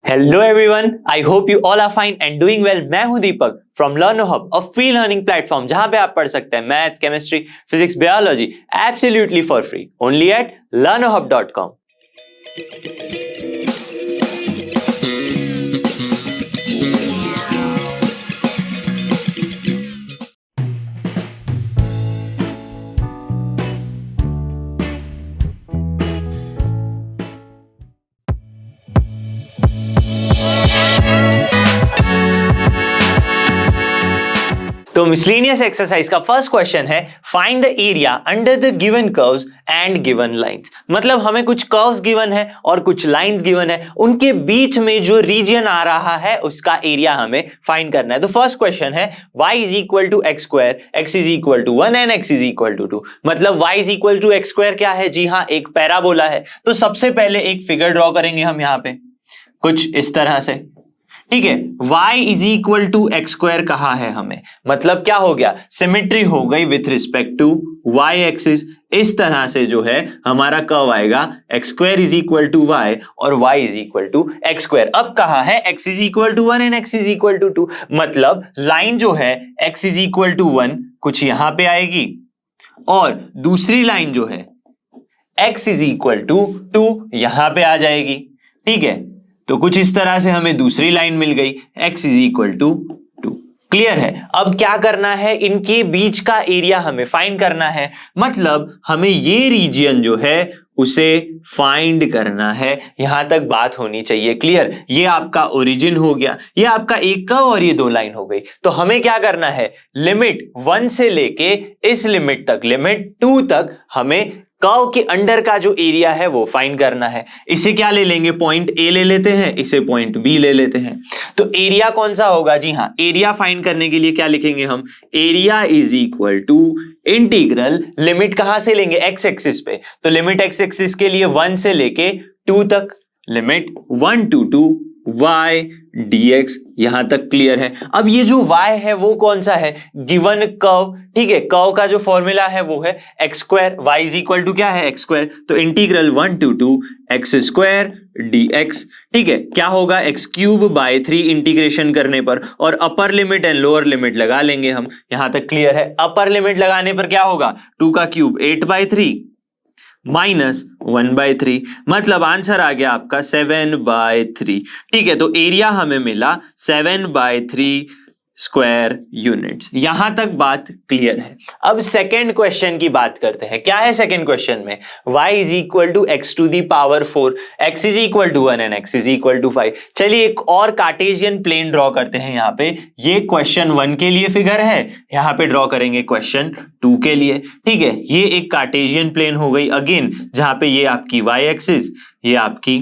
Hello everyone, I hope you all are fine and doing well. मैं हूं Deepak from Learno Hub, a free learning platform जहां पे आप पढ़ सकते हैं math, chemistry, physics, biology absolutely for free only at learnohub.com। तो miscellaneous exercise का फर्स्ट क्वेश्चन है, find the area under the given curves and given lines. मतलब हमें कुछ कर्व्स गिवन है और कुछ लाइंस गिवन है, उनके बीच में जो रीजन आ रहा है उसका एरिया हमें फाइंड करना है। तो फर्स्ट क्वेश्चन है y is equal to x square, x is equal to 1 and x is equal to 2। मतलब y is equal to x square क्या है? जी हाँ, एक पैराबोला है। तो सबसे पहले एक फिगर ड्रॉ करेंगे हम यहाँ पे कुछ इस तरह से, ठीक है। y is equal to x square कहा है हमें, मतलब क्या हो गया? सिमेट्री हो गई with respect to y axis. इस तरह से जो है हमारा कर्व आएगा x square is equal to y और y is equal to x square. अब कहा है x is equal to 1 and x is equal to 2, मतलब लाइन जो है x इज इक्वल टू 1 कुछ यहां पे आएगी और दूसरी लाइन जो है x इज इक्वल टू 2 यहां पे आ जाएगी, ठीक है। तो कुछ इस तरह से हमें दूसरी लाइन मिल गई, x is equal to 2। Clear है? अब क्या करना है, इनके बीच का एरिया हमें फाइंड करना है। मतलब हमें ये रीजन जो है उसे फाइंड करना है। यहां तक बात होनी चाहिए क्लियर। ये आपका ओरिजिन हो गया, ये आपका एक कर्व और ये दो लाइन हो गई। तो हमें क्या करना है, लिमिट 1 से लेके इस लिमिट तक, लिमिट 2 तक हमें कर्व के अंडर का जो एरिया है वो फाइंड करना है। इसे क्या ले लेंगे, पॉइंट ए ले लेते हैं, इसे पॉइंट बी ले लेते हैं। तो एरिया कौन सा होगा? जी हाँ, एरिया फाइंड करने के लिए क्या लिखेंगे हम, area is equal to integral, limit कहां से लेंगे, एक्स एक्सिस पे। तो लिमिट एक्स एक्सिस के लिए 1 से लेके 2 तक, लिमिट 1 to 2 y dx। यहां तक क्लियर है। अब ये जो y है वो कौन सा है, गिवन कर्व, ठीक है। कर्व का जो फॉर्मूला है वो है x square, y is equal to क्या है, एक्स स्क्वायर। तो integral 1 to 2 x square dx, ठीक है। क्या होगा, एक्स क्यूब बाय 3 इंटीग्रेशन करने पर, और upper limit and lower limit लगा लेंगे हम। यहां तक क्लियर है? अपर लिमिट लगाने पर क्या होगा, 2 का क्यूब 8/3 माइनस 1/3, मतलब आंसर आ गया आपका 7/3, ठीक है। तो एरिया हमें मिला 7/3 स्क्वायर यूनिट्स। यहां तक बात क्लियर है। अब सेकेंड क्वेश्चन की बात करते हैं। क्या है सेकेंड क्वेश्चन में, y is equal to x to the power 4, x is equal to 1 and x is equal to 5। चलिए एक और कार्टेशियन प्लेन ड्रॉ करते हैं। यहाँ पे ये क्वेश्चन 1 के लिए फिगर है, यहाँ पे ड्रॉ करेंगे क्वेश्चन 2 के लिए, ठीक है। ये एक कार्टेशियन प्लेन हो गई अगेन, जहां पे ये आपकी y एक्सिस, ये आपकी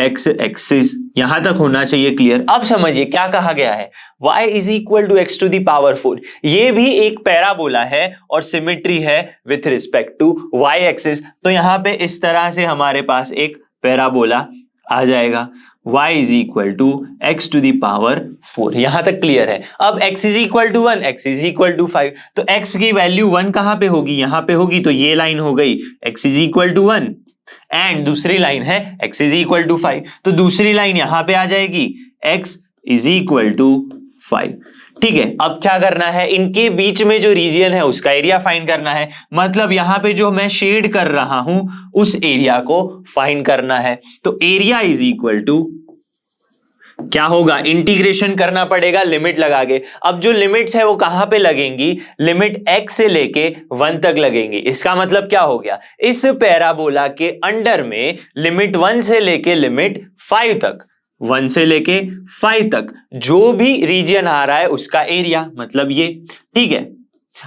x एक्सिस, यहां तक होना चाहिए क्लियर। अब समझिए क्या कहा गया है, y is equal to x to the power 4। ये भी एक पैराबोला है और सिमेट्री है with respect to y axis. तो यहां पे इस तरह से हमारे पास एक पैराबोला आ जाएगा, y is equal to x to the power 4। यहां तक क्लियर है। अब x is equal to 1, x is equal to 5, तो x की वैल्यू 1 कहां पे होगी, यहां पे होगी। तो ये लाइन हो गई x is equal to 1 and दूसरी लाइन है x इज इक्वल टू 5, तो दूसरी लाइन यहां पे आ जाएगी x इज इक्वल टू 5, ठीक है। अब क्या करना है, इनके बीच में जो रीजन है उसका एरिया फाइंड करना है। मतलब यहां पे जो मैं शेड कर रहा हूं उस एरिया को फाइंड करना है। तो एरिया इज इक्वल टू क्या होगा, इंटीग्रेशन करना पड़ेगा लिमिट लगा के। अब जो लिमिट्स है वो कहां पे लगेंगी, लिमिट x से लेके 1 तक लगेंगी। इसका मतलब क्या हो गया, इस पैराबोला के अंडर में लिमिट 1 से लेके लिमिट 5 तक, 1 से लेके 5 तक जो भी रीजन आ रहा है उसका एरिया, मतलब ये, ठीक है।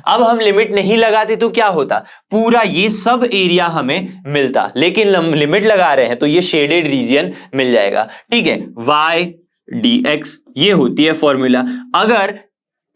अब हम लिमिट नहीं लगाते तो क्या होता, पूरा ये सब एरिया हमें मिलता, लेकिन हम लिमिट लगा रहे हैं तो ये शेडेड रीजन मिल जाएगा, ठीक है। y dx ये होती है फॉर्मूला। अगर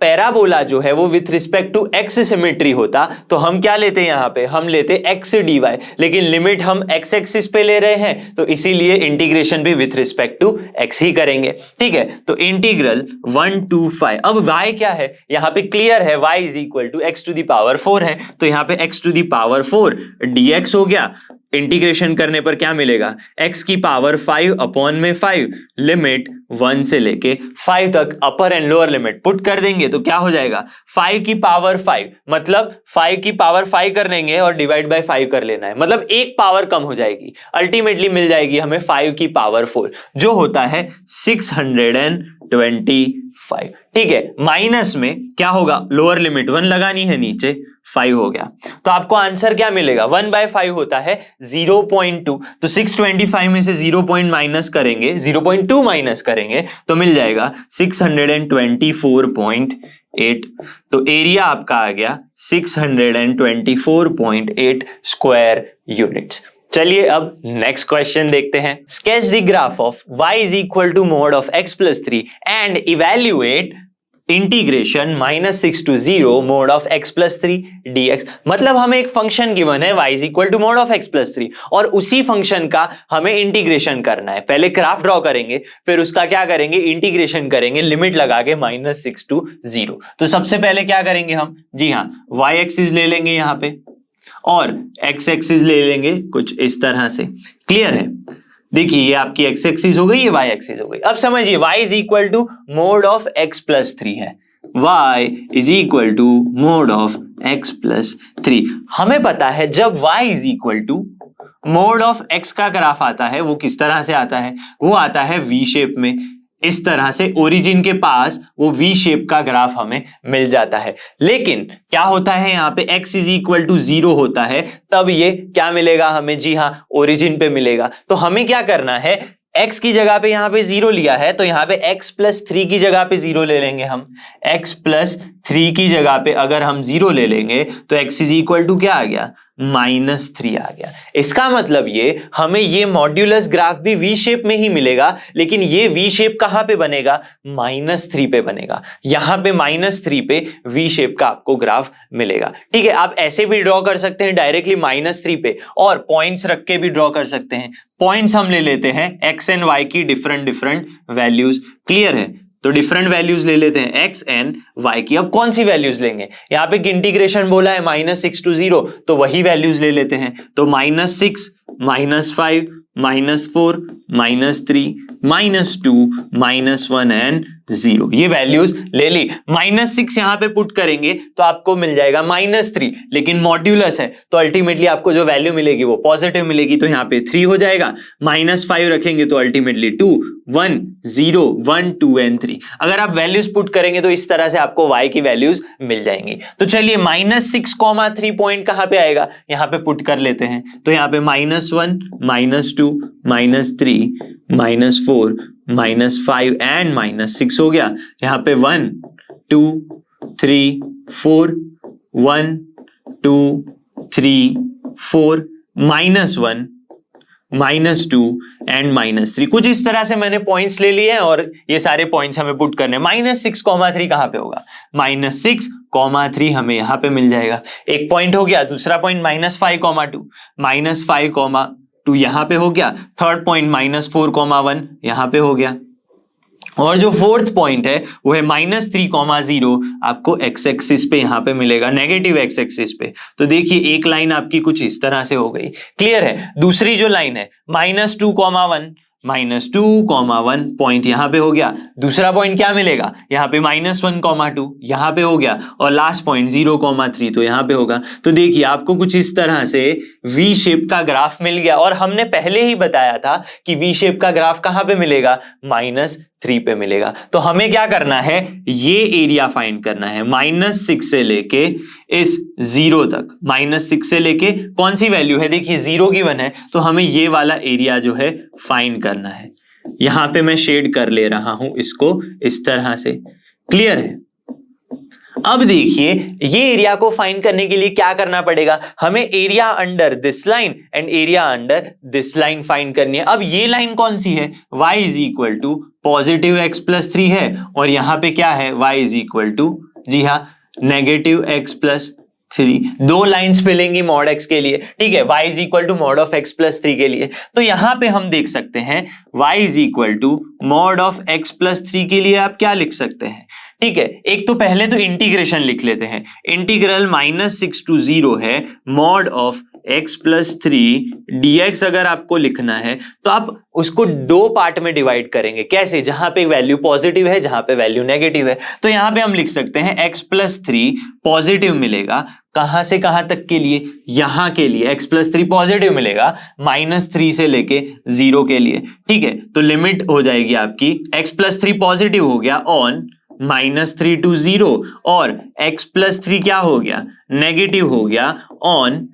पैराबोला जो है वो with respect to x symmetry होता तो हम क्या लेते हैं, यहां पे हम लेते x dy, लेकिन लिमिट हम x एक्सिस पे ले रहे हैं तो इसीलिए इंटीग्रेशन भी विथ रिस्पेक्ट टू x ही करेंगे, ठीक है। तो इंटीग्रल 1 to 5। अब y क्या है, यहां पे क्लियर है, y is equal to x to the power 4 है, तो यहां पे x to the power 4 dx हो गया। इंटीग्रेशन करने पर क्या मिलेगा, x की पावर 5 अपॉन में 5, लिमिट 1 से लेके 5 तक अपर एंड लोअर लिमिट पुट कर देंगे तो क्या हो जाएगा, 5 की पावर 5, मतलब 5 की पावर 5 कर लेंगे और डिवाइड बाय 5 कर लेना है, मतलब एक पावर कम हो जाएगी, अल्टीमेटली मिल जाएगी हमें 5 की पावर 4 जो होता है 625। ठीक है, माइनस में क्या होगा, लोअर लिमिट 1 लगानी है, नीचे 5 हो गया, तो आपको आंसर क्या मिलेगा, 1/5 होता है 0.2, तो 625 में से 0.2 माइनस करेंगे तो मिल जाएगा 624.8, तो एरिया आपका आ गया 624.8 स्क्वायर यूनिट्स। चलिए अब नेक्स्ट क्वेश्चन देखते हैं। Sketch the graph of y is equal to mod of x plus 3 and evaluate integration -6 to 0 mod of x plus 3 dx। मतलब हमें एक फंक्शन गिवन है y is equal to mod of x plus 3 और उसी function का हमें integration करना है। पहले ग्राफ ड्रॉ करेंगे, फिर उसका क्या करेंगे, इंटीग्रेशन करेंगे, लिमिट लगा के -6 to 0। तो सबसे पहले क्या करेंगे हम, जी हाँ, y एक्सिस ले लेंगे यहाँ पे और x एक्सिस ले लेंगे कुछ इस तरह से। क्लियर है, देखिए ये आपकी x एक्सिस हो गई, ये y एक्सिस हो गई। अब समझिए y is equal to mod of x plus 3 है, y is equal to mod of x plus 3। हमें पता है जब y is equal to mod of x का ग्राफ आता है वो किस तरह से आता है, वो आता है v शेप में, इस तरह से ओरिजिन के पास वो वी शेप का ग्राफ हमें मिल जाता है। लेकिन क्या होता है यहाँ पे x इज इक्वल टू 0 होता है, तब ये क्या मिलेगा हमें, जी हाँ, ओरिजिन पे मिलेगा। तो हमें क्या करना है, x की जगह पे यहाँ पे 0 लिया है तो यहाँ पे x प्लस 3 की जगह पे 0 ले लेंगे हम। x प्लस 3 की जगह पे अगर हम 0 ले लेंगे तो x इज इक्वल टू क्या आ गया, -3 आ गया। इसका मतलब ये हमें ये मॉड्यूलस ग्राफ भी वी शेप में ही मिलेगा, लेकिन ये वी शेप कहां पे बनेगा, -3 पे बनेगा। यहां पे -3 पे वी शेप का आपको ग्राफ मिलेगा। ठीक है, आप ऐसे भी ड्रॉ कर सकते हैं डायरेक्टली -3 पे, और पॉइंट्स रख के भी ड्रॉ कर सकते हैं। पॉइंट्स हम ले लेते हैं x एंड y की डिफरेंट वैल्यूज। क्लियर है, तो डिफरेंट वैल्यूज ले लेते हैं x एंड y की। अब कौन सी वैल्यूज लेंगे, यहाँ पे इंटीग्रेशन बोला है -6 to 0, तो वही वैल्यूज ले लेते हैं। तो -6, -5, -4, -3, -2, -1 एंड 0, ये वैल्यूज ले ली। -6 यहां पे पुट करेंगे तो आपको मिल जाएगा -3, लेकिन मॉड्यूलस है तो अल्टीमेटली आपको जो वैल्यू मिलेगी वो पॉजिटिव मिलेगी, तो यहाँ पे 3 हो जाएगा। -5 रखेंगे तो अल्टीमेटली 2, 1, 0, 1, 2 एंड 3। अगर आप वैल्यूज पुट करेंगे तो इस तरह से आपको y की वैल्यूज मिल जाएंगी। तो चलिए -6,3 पॉइंट कहां पे आएगा, यहाँ पे पुट कर लेते हैं। तो यहाँ पे -1, -2, -3, -4, -5 एंड -6 हो गया। यहाँ पे 1, 2, 3, 4, 1, 2, 3, 4, -1, -2 एंड -3। कुछ इस तरह से मैंने पॉइंट्स ले लिए हैं और ये सारे पॉइंट्स हमें पुट करने हैं। -6,3 कहां पे होगा, -6,3 हमें यहां पे मिल जाएगा। एक पॉइंट हो गया, दूसरा पॉइंट -5,2, -5,2 यहां पे हो गया। थर्ड पॉइंट -4,1 यहां पे हो गया, और जो फोर्थ पॉइंट है वो है -3,0 आपको x एक्सिस पे यहां पे मिलेगा, नेगेटिव x एक्सिस पे। तो देखिए एक लाइन आपकी कुछ इस तरह से हो गई। क्लियर है, दूसरी जो लाइन है -2,1, -2,1 पॉइंट यहां पे हो गया। दूसरा पॉइंट क्या मिलेगा, यहाँ पे -1,2 यहां पे हो गया, और लास्ट पॉइंट 0,3 तो यहां पे होगा। तो देखिए आपको कुछ इस तरह से वी शेप का ग्राफ मिल गया, और हमने पहले ही बताया था कि वी शेप का ग्राफ कहां पे मिलेगा, -3 पे मिलेगा। तो हमें क्या करना है, ये एरिया फाइंड करना है -6 से लेके इस 0 तक। -6 से लेके कौन सी वैल्यू है, देखिए 0 गिवन है, तो हमें ये वाला एरिया जो है फाइंड करना है। यहां पे मैं शेड कर ले रहा हूं इसको इस तरह से। क्लियर है, अब देखिए ये एरिया को फाइंड करने के लिए क्या करना पड़ेगा, हमें area under this line and area under this line find करनी है। अब ये लाइन कौन सी है, y is equal to positive x plus 3 है, और यहां पे क्या है, y इज इक्वल टू, जी हाँ, नेगेटिव x प्लस 3। दो लाइंस मिलेंगी मॉड x के लिए। ठीक है, y is equal to mod of x plus 3 के लिए। तो यहां पे हम देख सकते हैं y is equal to mod of x plus 3 के लिए आप क्या लिख सकते हैं। ठीक है, एक तो पहले तो इंटीग्रेशन लिख लेते हैं। इंटीग्रल -6 to 0 है mod of x plus 3 dx अगर आपको लिखना है तो आप उसको दो पार्ट में डिवाइड करेंगे। कैसे? जहां पे वैल्यू पॉजिटिव है, जहां पे वैल्यू नेगेटिव है। तो यहां पे हम लिख सकते हैं x प्लस 3 पॉजिटिव मिलेगा, कहां से कहां तक के लिए? यहां के लिए x प्लस 3 पॉजिटिव मिलेगा -3 से लेके 0 के लिए। ठीक है, तो लिमिट हो जाएगी आपकी x प्लस 3 पॉजिटिव हो गया ऑन -3 to 0 और x प्लस 3 क्या हो गया? नेगेटिव हो गया ऑन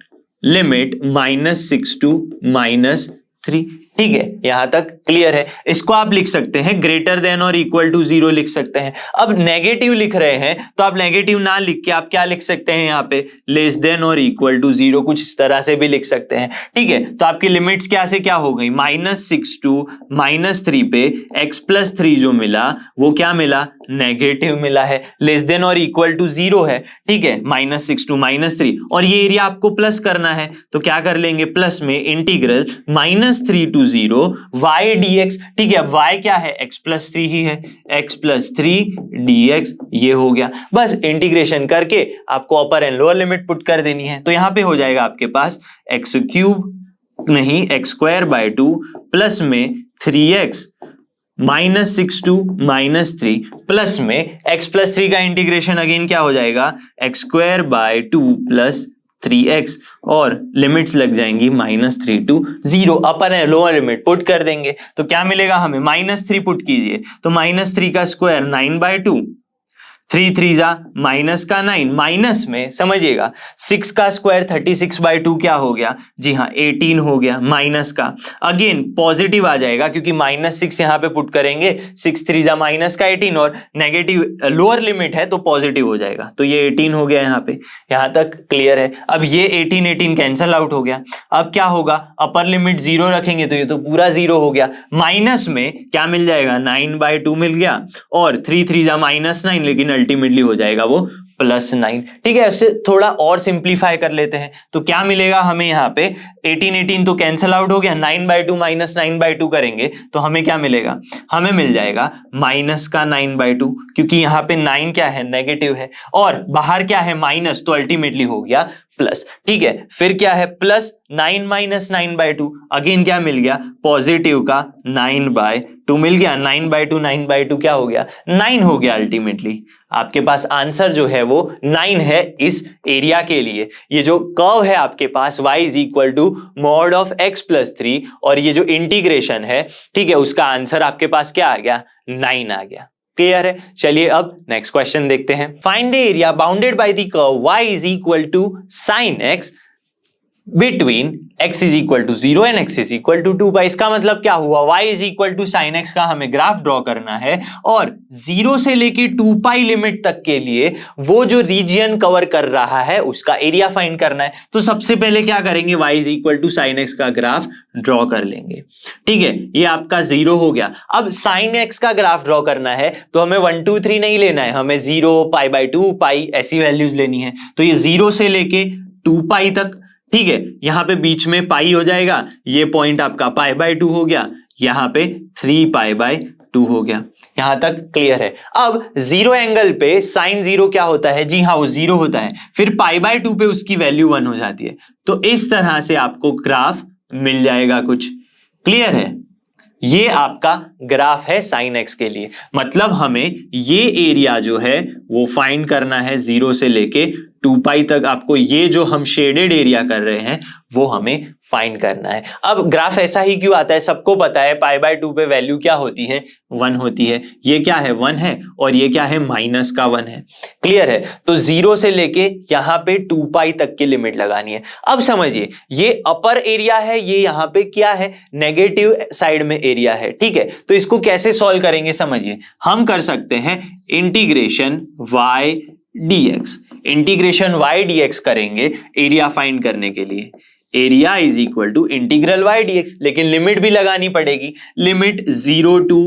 लिमिट -6 to -3। ठीक है, यहां तक क्लियर है। इसको आप लिख सकते हैं ग्रेटर देन और इक्वल टू 0 लिख सकते हैं। अब नेगेटिव लिख रहे हैं तो आप नेगेटिव ना लिख के आप क्या लिख सकते हैं यहाँ पे? लेस देन और इक्वल टू 0, कुछ इस तरह से भी लिख सकते हैं। ठीक है, तो आपकी लिमिट्स क्या से क्या हो गई? -6 to -3 पे x प्लस 3 जो मिला वो क्या मिला? नेगेटिव मिला है। लेस देन और इक्वल टू 0 है। ठीक है, -6 to -3 और ये एरिया आपको प्लस करना है तो क्या कर लेंगे? प्लस में इंटीग्रल -3 to 0 y dx। ठीक है, अब y क्या है? x प्लस 3 ही है, x प्लस 3 dx ये हो गया। बस इंटीग्रेशन करके आपको अपर एंड लोअर लिमिट पुट कर देनी है। तो यहां पे हो जाएगा आपके पास x क्यूब नहीं x² 2 प्लस में 3x -6 to -3 प्लस में x प्लस 3 का इंटीग्रेशन अगेन क्या हो जाएगा? x² 2 प्लस 3x और लिमिट्स लग जाएंगी -3 to 0। Upper and lower limit put कर देंगे तो क्या मिलेगा हमें? -3 पुट कीजिए तो -3 का स्क्वायर 9/2, 3 3 जा माइनस का 9, माइनस में समझिएगा 6 का स्क्वायर 36/2 क्या हो गया? जी हाँ 18 हो गया। माइनस का अगेन पॉजिटिव आ जाएगा क्योंकि -6 यहाँ पे पुट करेंगे, 6 3 जा माइनस का 18 और नेगेटिव लोअर लिमिट है तो पॉजिटिव हो जाएगा तो ये 18 हो गया यहाँ पे। यहाँ तक क्लियर है। अब ये 18 कैंसल आउट हो गया। अब क्या होगा? अपर लिमिट 0 रखेंगे तो ये तो पूरा 0 हो गया। माइनस में क्या मिल जाएगा? 9/2 मिल गया और 3 3 जा -9 लेकिन अल्टीमेटली हो जाएगा वो +9। ठीक है, इससे थोड़ा और सिंप्लीफाई कर लेते हैं तो क्या मिलेगा हमें यहाँ पे? 18 तो कैंसल आउट हो गया, 9/2 -9/2 करेंगे तो हमें क्या मिलेगा? हमें मिल जाएगा -9/2 क्योंकि यहाँ पे 9 क्या है? नेगेटिव है और बाहर क्या है? माइनस, तो अल्टीमेटली हो गया प्लस। ठीक है, फिर क्या है? +9 -9/2 अगेन क्या मिल गया? पॉजिटिव का 9/2 मिल गया। 9/2 9/2 क्या हो गया? 9 हो गया। अल्टीमेटली आपके पास आंसर जो है वो 9 है इस एरिया के लिए। ये जो कर्व है आपके पास y = mod of x + 3 और ये जो इंटीग्रेशन है, ठीक है, उसका आंसर आपके पास क्या आ गया? 9 आ गया। क्लियर है? चलिए अब नेक्स्ट क्वेश्चन देखते हैं। Find the area bounded by the curve y = sin x between x = 0 and x = 2π। इसका मतलब क्या हुआ? y = sin x का हमें ग्राफ ड्रॉ करना है और 0 से लेके 2π लिमिट तक के लिए वो जो रीजियन कवर कर रहा है उसका एरिया फाइंड करना है। तो सबसे पहले क्या करेंगे? y = sin x का ग्राफ ड्रॉ कर लेंगे। ठीक है, ये आपका 0 हो गया। अब sin x का ग्राफ ड्रॉ करना है तो हमें 1 2 3 नहीं लेना है, हमें 0 π/2 π ऐसी वैल्यूज लेनी है। तो ये 0 से लेके 2π तक, ठीक है, यहां पे बीच में पाई हो जाएगा, ये पॉइंट आपका π/2 हो गया, यहां पे 3π/2 हो गया। यहां तक क्लियर है। अब 0 एंगल पे sin 0 क्या होता है? जी हाँ, वो 0 होता है। फिर π/2 पे उसकी वैल्यू 1 हो जाती है। तो इस तरह से आपको ग्राफ मिल जाएगा कुछ। क्लियर है? ये आपका ग्राफ है sin x के लिए। मतलब हमें ये एरिया जो है वो फाइंड करना है 0 से लेके 2π तक। आपको ये जो हम शेडेड एरिया कर रहे हैं वो हमें फाइंड करना है। अब ग्राफ ऐसा ही क्यों आता है? सबको पता है π/2 पे वैल्यू क्या होती है? 1 होती है। ये क्या है? 1 है और ये क्या है? -1 है। क्लियर है? तो 0 से लेके यहां पे 2π तक की लिमिट लगानी है। अब समझिए, ये अपर एरिया है, ये यहां पे क्या है? नेगेटिव साइड में एरिया है। ठीक है, तो इसको कैसे सॉल्व करेंगे? समझिए, हम कर सकते हैं integration y dx। Integration y dx करेंगे एरिया फाइंड करने के लिए। एरिया = इंटीग्रल y dx, लेकिन लिमिट भी लगानी पड़ेगी, लिमिट 0 to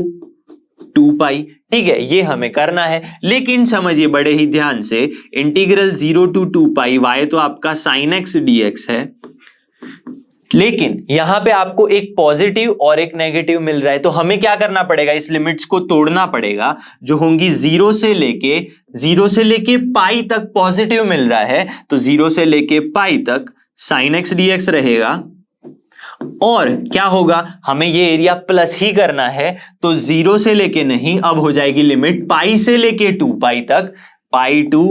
2π। ठीक है, ये हमें करना है। लेकिन समझिए बड़े ही ध्यान से, इंटीग्रल 0 to 2π y तो आपका sin x dx है, लेकिन यहां पे आपको एक पॉजिटिव और एक नेगेटिव मिल रहा है। तो हमें क्या करना पड़ेगा? इस लिमिट्स को तोड़ना पड़ेगा, जो होंगी 0 से लेके π तक पॉजिटिव मिल रहा है, तो 0 से लेके π तक साइन एक्स डी एक्स रहेगा, और क्या होगा, हमें ये एरिया प्लस ही करना है, तो 0 से लेके नहीं, अब हो जाएगी लिमिट पाई से लेके 2 पाई तक, पाई टू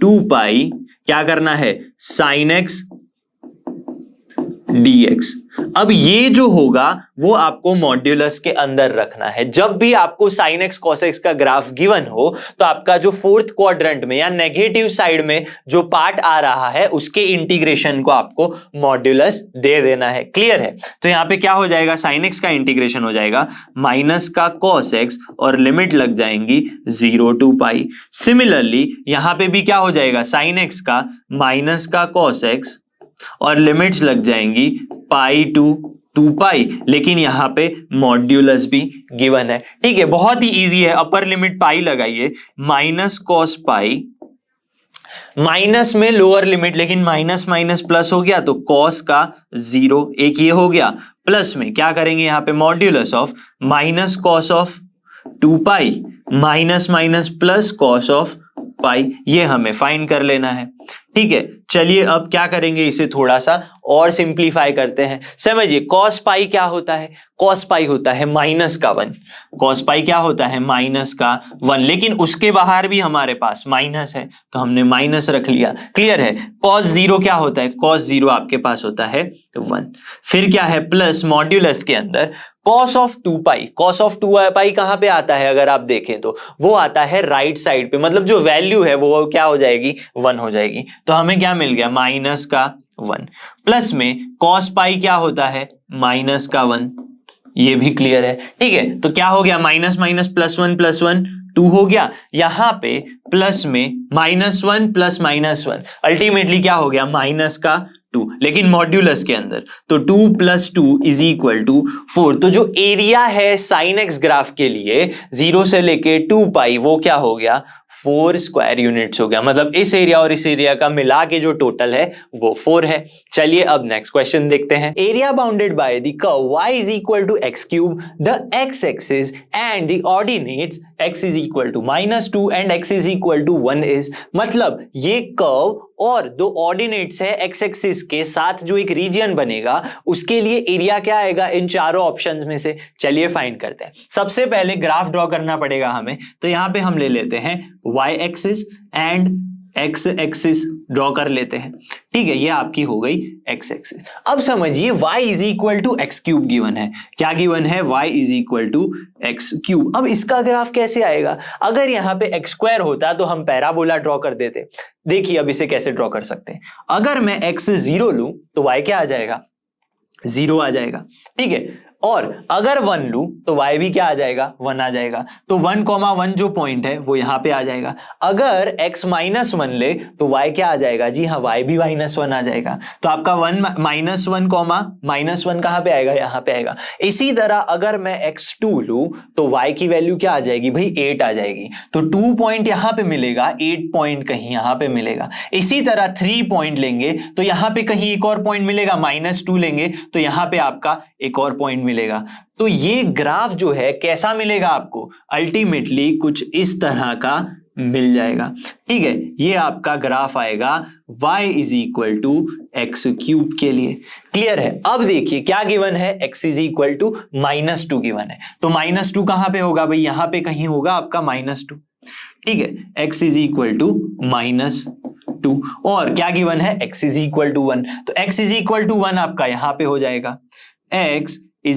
2 पाई, क्या करना है, साइन एक्स dx। अब ये जो होगा वो आपको मॉड्यूलस के अंदर रखना है। जब भी आपको sin x cos x का ग्राफ गिवन हो तो आपका जो फोर्थ क्वाड्रेंट में या नेगेटिव साइड में जो पार्ट आ रहा है उसके इंटीग्रेशन को आपको मॉड्यूलस दे देना है। क्लियर है? तो यहां पे क्या हो जाएगा, sin x का इंटीग्रेशन हो जाएगा माइनस का cos x और लिमिट लग जाएंगी 0 to पाई। सिमिलरली यहां पे भी क्या हो जाएगा, sin x का माइनस का cos x और लिमिट्स लग जाएंगी पाई टू 2 पाई, लेकिन यहां पे मॉड्यूलस भी गिवन है। ठीक है, बहुत ही इजी है। अपर लिमिट पाई लगाइए, माइनस कॉस पाई, माइनस में लोअर लिमिट, लेकिन माइनस माइनस प्लस हो गया तो कॉस का 0, एक ये हो गया, प्लस में क्या करेंगे यहां पे modulus of minus cos of 2 pi minus minus plus cos of pi, ये हमें फाइंड कर लेना है। ठीक है, चलिए अब क्या करेंगे, इसे थोड़ा सा और सिंप्लीफाई करते हैं। समझिए, कॉस पाई क्या होता है, कॉस पाई होता है माइनस का 1, कॉस पाई क्या होता है, माइनस का 1, लेकिन उसके बाहर भी हमारे पास माइनस है तो हमने माइनस रख लिया। क्लियर है? कॉस 0 क्या होता है, कॉस 0 आपके पास होता है 1, फिर क्या है प्लस मॉड्यूलस के अंदर cos of 2 pi, cos of 2 पाई कहां पे आता है, अगर आप देखें तो वो आता है राइट साइड पे, मतलब जो वैल्यू है वो क्या हो जाएगी, 1 हो जाएगी। तो हमें क्या मिल गया, माइनस का 1, प्लस में कॉस पाई क्या होता है, माइनस का 1, ये भी क्लियर है। ठीक है, तो क्या हो गया, माइनस माइनस प्लस 1 2 हो गया, यहां पे प्लस में -1 प्लस -1 अल्टीमेटली क्या हो गया, माइनस का 2, लेकिन मॉड्यूलस के अंदर, तो 2 + 2 = 4। तो जो एरिया है साइन एक्स ग्राफ के लिए 0 से लेके 2 पाई, वो क्या हो गया, 4 स्क्वायर यूनिट्स हो गया। मतलब इस एरिया और इस एरिया का मिला के जो टोटल है वो 4 है। चलिए अब नेक्स्ट क्वेश्चन देखते हैं। Area bounded by the curve y = x3, the x axis and the ordinates x -2 and x = 1 is, मतलब ये कर्व और दो ऑर्डिनेट्स है x एक्सिस के साथ जो एक रीजन बनेगा उसके लिए एरिया क्या आएगा इन चारों ऑप्शंस में से। चलिए फाइंड करते हैं। सबसे पहले ग्राफ ड्रॉ करना पड़ेगा हमें, तो यहां पे हम ले लेते हैं y axis and x axis draw कर लेते हैं। ठीक है, ये आपकी हो गई x एक्सिस। अब समझिए y = x³ गिवन है। क्या गिवन है, y = x³। अब इसका ग्राफ कैसे आएगा, अगर यहां पे x² होता तो हम पैराबोला ड्रॉ कर देते। देखिए अब इसे कैसे ड्रॉ कर सकते हैं, अगर मैं x0 लूं तो y क्या आ जाएगा, 0 आ जाएगा। ठीक है, और अगर 1 लूं तो y भी क्या आ जाएगा, 1 आ जाएगा। तो 1,1 जो पॉइंट है वो यहां पे आ जाएगा। अगर x -1 ले तो y क्या आ जाएगा, जी हाँ y भी -1 आ जाएगा। तो आपका 1 -1 कहां पे आएगा, यहां पे आएगा। इसी तरह अगर मैं x2 लूं तो y की वैल्यू क्या आ जाएगी भाई, 8 आ जाएगी। तो 2 पॉइंट यहां पे मिलेगा, 8 पॉइंट कहीं यहां पे मिलेगा। इसी तरह 3 पॉइंट लेंगे तो यहां पे कहीं एक और पॉइंट मिलेगा, -2 लेंगे तो यहां पे आपका एक और पॉइंट मिलेगा। तो ये ग्राफ जो है कैसा मिलेगा आपको, अल्टीमेटली कुछ इस तरह का मिल जाएगा। ठीक है, ये आपका ग्राफ आएगा y = x³ के लिए। क्लियर है? अब देखिए क्या गिवन है, x = -2 गिवन है। तो -2 कहां पे होगा भाई, यहां पे कहीं होगा आपका -2। ठीक है, x = -2 और क्या गिवन है, x = 1। तो x = 1 आपका यहां पे हो जाएगा, x =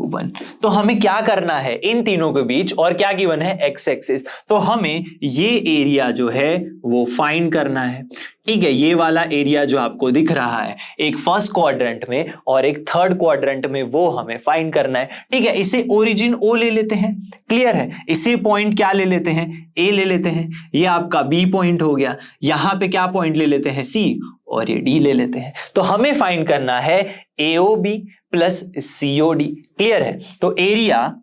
1। तो हमें क्या करना है इन तीनों के बीच, और क्या गिवन है, x एक्सिस। तो हमें ये एरिया जो है वो फाइंड करना है। ठीक है, ये वाला एरिया जो आपको दिख रहा है एक फर्स्ट क्वाड्रेंट में और एक थर्ड क्वाड्रेंट में, वो हमें फाइंड करना है। ठीक है, इसे ओरिजिन O ले लेते हैं। क्लियर है? इसे पॉइंट क्या ले लेते हैं, A ले लेते हैं। ये आपका B पॉइंट हो गया। यहां पे क्या पॉइंट ले लेते हैं, C, और ये D ले लेते हैं। तो हमें फाइंड करना है AOB प्लस COD। क्लियर है? तो एरिया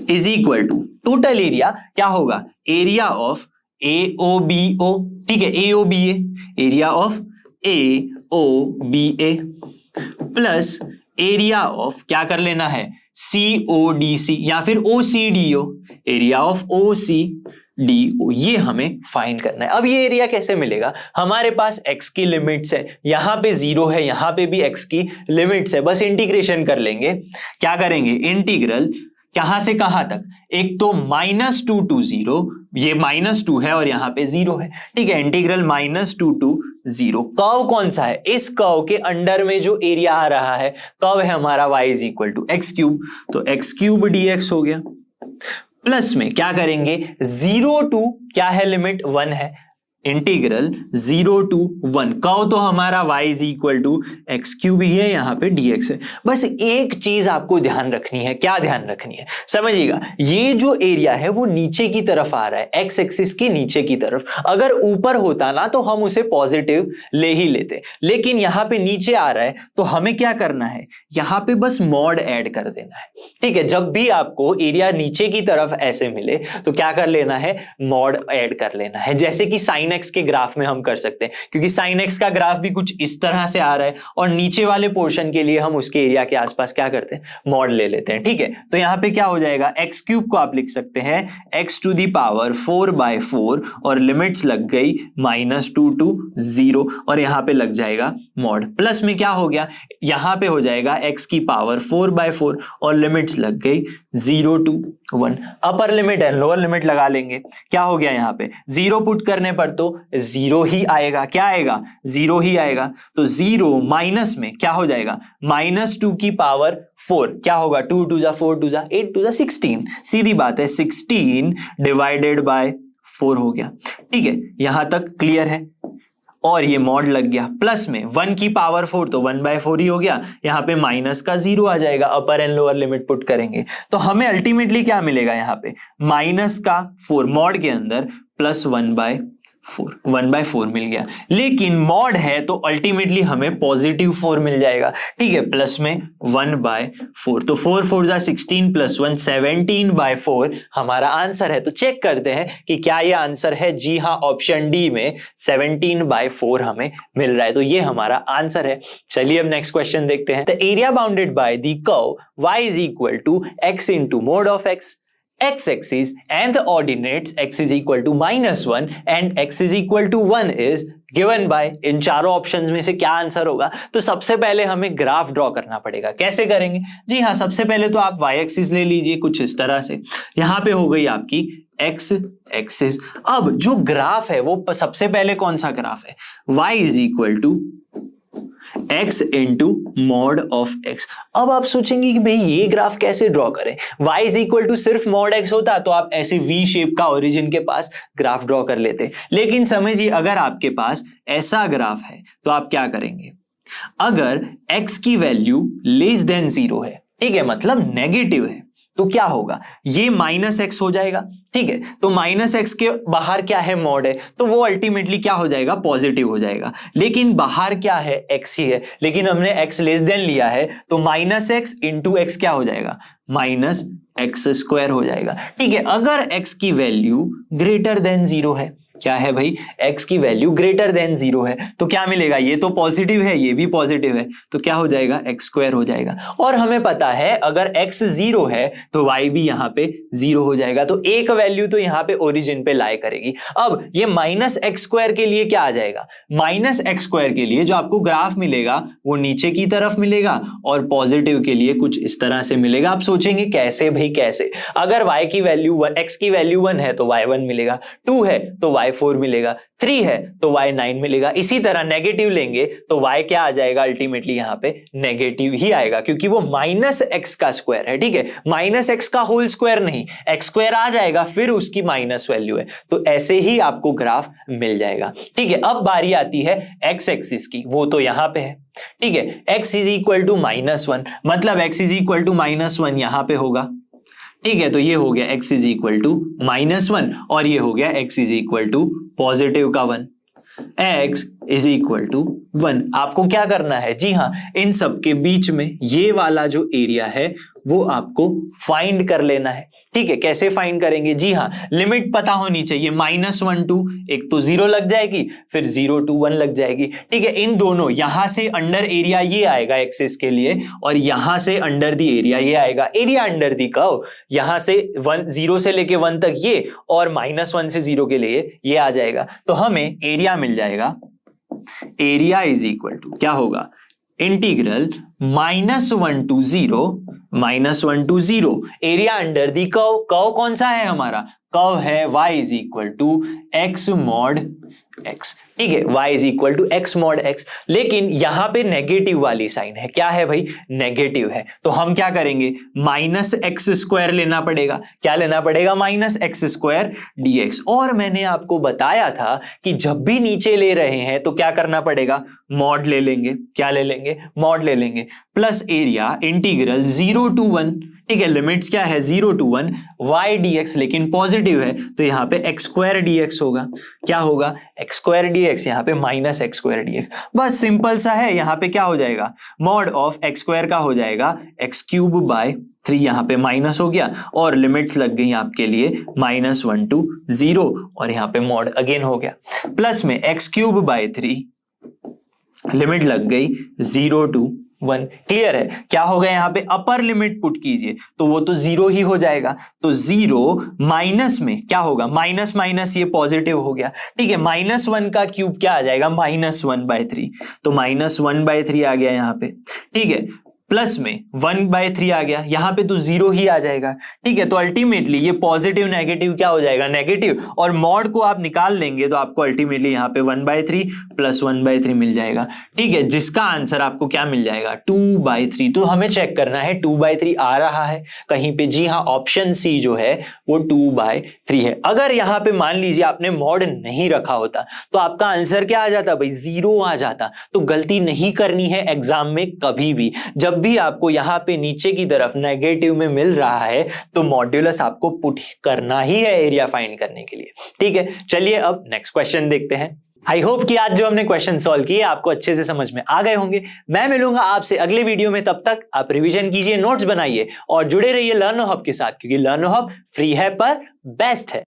= टोटल एरिया क्या होगा, एरिया ऑफ AOBO। ठीक है, AOBA, area of AOBA plus area of क्या कर लेना है, CODC या फिर OCDO, area of OCDO DO, ये हमें फाइंड करना है। अब ये एरिया कैसे मिलेगा? हमारे पास x की लिमिट्स है, यहां पे 0 है, यहां पे भी x की लिमिट्स है, बस इंटीग्रेशन कर लेंगे। क्या करेंगे? इंटीग्रल कहां से कहां तक? एक तो -2 to 0, ये -2 है और यहाँ पे 0 है, ठीक है। Integral -2 to 0। कर्व कौन सा है? इस कर्व के अंडर में जो एरिया आ रहा है कर्व है हमारा y = x³, तो x³ dx हो गया। प्लस में क्या करेंगे? 0 to क्या है लिमिट? 1 है। इंटीग्रल 0 to 1, कर्व तो हमारा y = x³ ही है, यहाँ पे dx है। बस एक चीज आपको ध्यान रखनी है। क्या ध्यान रखनी है? समझिएगा, ये जो एरिया है वो नीचे की तरफ आ रहा है, x एक्सिस के नीचे की तरफ। अगर ऊपर होता ना तो हम उसे पॉजिटिव ले ही लेते, लेकिन यहाँ पे नीचे आ रहा है तो हमें क्या करना है? यहाँ पे बस मॉड ऐड कर देना है, ठीक है। जब भी आपको एरिया नीचे की तरफ ऐसे मिले तो क्या कर लेना है? मॉड ऐड कर लेना है, जैसे कि साइन एक्स के ग्राफ में हम कर सकते हैं, क्योंकि साइन एक्स का ग्राफ भी कुछ इस तरह से आ रहा है और नीचे वाले पोर्शन के लिए हम उसके एरिया के आसपास क्या करते हैं? मॉड ले लेते हैं, ठीक है। तो यहां पे क्या हो जाएगा? x³ को आप लिख सकते हैं x⁴/4 और लिमिट्स लग गई -2 to 0 और यहां पे लग जाएगा मॉड। प्लस में क्या हो गया? यहां पे हो जाएगा x⁴/4 और लिमिट्स लग गई 0 to 1। Upper limit and lower limit लगा लेंगे। क्या हो गया? यहाँ पे 0 पुट करने पर तो 0 ही आएगा। क्या आएगा? 0 ही आएगा। तो 0 माइनस में क्या हो जाएगा? -2⁴ क्या होगा? 2 2 4 2 8 2 16। सीधी बात है, 16 / 4 हो गया, ठीक है। यहां तक क्लियर है। और ये मॉड लग गया। प्लस में 1⁴ तो 1/4 ही हो गया, यहाँ पे माइनस का 0 आ जाएगा। अपर एंड लोअर लिमिट पुट करेंगे तो हमें अल्टीमेटली क्या मिलेगा? यहाँ पे -4 मॉड के अंदर प्लस 1/4 मिल गया। लेकिन मॉड है तो अल्टीमेटली हमें +4 मिल जाएगा, ठीक है। प्लस में 1/4 तो 4 4 16 + 1 17/4 हमारा आंसर है। तो चेक करते हैं कि क्या ये आंसर है। जी हाँ, ऑप्शन डी में 17/4 हमें मिल रहा है, तो ये हमारा आंसर है। चलिए अब नेक्स्ट क्वेश्चन देखते हैं। The area bounded by the curve y = x × mod of x x-axis and the ordinates x = -1 and x = 1 is given by। इन चारों ऑप्शंस में से क्या आंसर होगा? तो सबसे पहले हमें ग्राफ ड्रॉ करना पड़ेगा। कैसे करेंगे? जी हाँ, सबसे पहले तो आप y एक्सिस ले लीजिए कुछ इस तरह से। यहां पे हो गई आपकी x एक्सिस। अब जो ग्राफ है वो सबसे पहले कौन सा ग्राफ है? y = x × mod of x। अब आप सोचेंगे कि भाई ये ग्राफ कैसे ड्रॉ करें? y = सिर्फ mod x होता तो आप ऐसे v शेप का ओरिजिन के पास ग्राफ ड्रॉ कर लेते। लेकिन समझिए, अगर आपके पास ऐसा ग्राफ है तो आप क्या करेंगे? अगर x की वैल्यू <0 है, ठीक है, मतलब नेगेटिव है, तो क्या होगा? ये -x हो जाएगा, ठीक है। तो -x के बाहर क्या है? मॉड है, तो वो अल्टीमेटली क्या हो जाएगा? पॉजिटिव हो जाएगा। लेकिन बाहर क्या है? x ही है, लेकिन हमने x लिया है तो -x × x क्या हो जाएगा? -x² हो जाएगा, ठीक है। अगर x की वैल्यू <0 है, क्या है भाई? x की वैल्यू <0 है, तो क्या मिलेगा? ये तो पॉजिटिव है, ये भी पॉजिटिव है, तो क्या हो जाएगा? x² हो जाएगा। और हमें पता है अगर x 0 है तो y भी यहाँ पे 0 हो जाएगा, तो एक वैल्यू तो यहाँ पे ओरिजिन पे लाई करेगी। अब ये -x² के लिए क्या आ जाएगा? -x² के लिए जो आपको ग्राफ मिलेगा वो नीचे की तरफ मिलेगा और पॉजिटिव के लिए कुछ इस तरह से मिलेगा। आप सोचेंगे कैसे भाई, कैसे? अगर y की वैल्यू x की वैल्यू 1 है तो y 1 मिलेगा, 2 है तो y 4 मिलेगा, 3 है तो y 9 मिलेगा। इसी तरह नेगेटिव लेंगे तो y क्या आ जाएगा? अल्टीमेटली यहाँ पे नेगेटिव ही आएगा, क्योंकि वो -x का स्क्वायर है, ठीक है। -x का होल स्क्वायर नहीं, x² आ जाएगा, फिर उसकी माइनस वैल्यू है, तो ऐसे ही आपको ग्राफ मिल जाएगा, ठीक है। अब बारी आती है x एक्सिस की, वो तो यहाँ पे है, ठीक है। x = -1, मतलब x = -1 यहाँ पे होगा, ठीक है। तो ये हो गया x = -1 और ये हो गया x = पॉजिटिव का 1। x = 1। आपको क्या करना है? जी हाँ, इन सब के बीच में ये वाला जो एरिया है वो आपको फाइंड कर लेना है। ठीक है, कैसे फाइंड करेंगे? जी हाँ, लिमिट पता होनी चाहिए। -1 2, एक तो 0 लग जाएगी, फिर 0 to 1 लग जाएगी। ठीक है, इन दोनों, यहां से अंडर एरिया ये आएगा एक्सिस के लिए, और यहां से अंडर दी एरिया ये आएगा। एरिया अंडर दी कर्व यहां से 0 से लेके 1 तक ये, और -1 से 0 के लिए ये आ जाएगा। तो हमें एरिया मिल जाएगा। एरिया इज इक्वल टू क्या होगा? Integral -1 to 0 area under the curve. Curve कौन सा है हमारा? कर्व है y is equal to x mod x। ठीक है, y is equal to x mod x, लेकिन यहां पे नेगेटिव वाली साइन है। क्या है भाई? नेगेटिव है। तो हम क्या करेंगे? -x² लेना पड़ेगा। क्या लेना पड़ेगा? -x² dx। और मैंने आपको बताया था कि जब भी नीचे ले रहे हैं तो क्या करना पड़ेगा? मॉड ले लेंगे। क्या ले लेंगे? मॉड ले लेंगे। Plus area integral 0 to 1। ठीक है, लिमिट्स क्या है? 0 to 1 y dx, लेकिन पॉजिटिव है तो यहां पे x² dx होगा। क्या होगा? x² dx, यहां पे -x² dx। बस सिंपल सा है। यहां पे क्या हो जाएगा? मॉड ऑफ x² का हो जाएगा x³/3, यहां पे माइनस हो गया, और लिमिट्स लग गई आपके लिए -1 to 0, और यहां पे मॉड अगेन हो गया। प्लस में x³/3 लिमिट लग गई 0 to 1। क्लियर है? क्या होगा? यहां पे अपर लिमिट पुट कीजिए तो वो तो 0 ही हो जाएगा। तो 0 माइनस में क्या होगा? माइनस माइनस ये पॉजिटिव हो गया। ठीक है, -1 का क्यूब क्या आ जाएगा? -1/3। तो -1/3 आ गया यहां पे। ठीक है, प्लस में 1/3 आ गया, यहां पे तो 0 ही आ जाएगा। ठीक है, तो अल्टीमेटली ये पॉजिटिव नेगेटिव क्या हो जाएगा? नेगेटिव। और मॉड को आप निकाल लेंगे तो आपको अल्टीमेटली यहां पे 1/3 + 1/3 मिल जाएगा। ठीक है, जिसका आंसर आपको क्या मिल जाएगा? 2/3। तो हमें चेक करना है 2/3 आ रहा है कहीं पे। जी हाँ, ऑप्शन सी जो है वो 2/3 है। अगर यहां पे मान लीजिए आपने मॉड नहीं रखा होता तो आपका आंसर क्या आ जाता भाई? 0 आ जाता। तो गलती नहीं करनी है एग्जाम में कभी भी। जब भी आपको यहां पे नीचे की तरफ नेगेटिव में मिल रहा है तो मॉड्यूलस आपको पुट करना ही है एरिया फाइंड करने के लिए। ठीक है, चलिए अब नेक्स्ट क्वेश्चन देखते हैं। आई होप कि आज जो हमने क्वेश्चन सॉल्व किए आपको अच्छे से समझ में आ गए होंगे। मैं मिलूंगा आपसे अगले वीडियो में। तब तक आप रिवीजन कीजिए, नोट्स बनाइए और जुड़े रहिए लर्नो हब के साथ, क्योंकि लर्नो हब फ्री है पर बेस्ट है।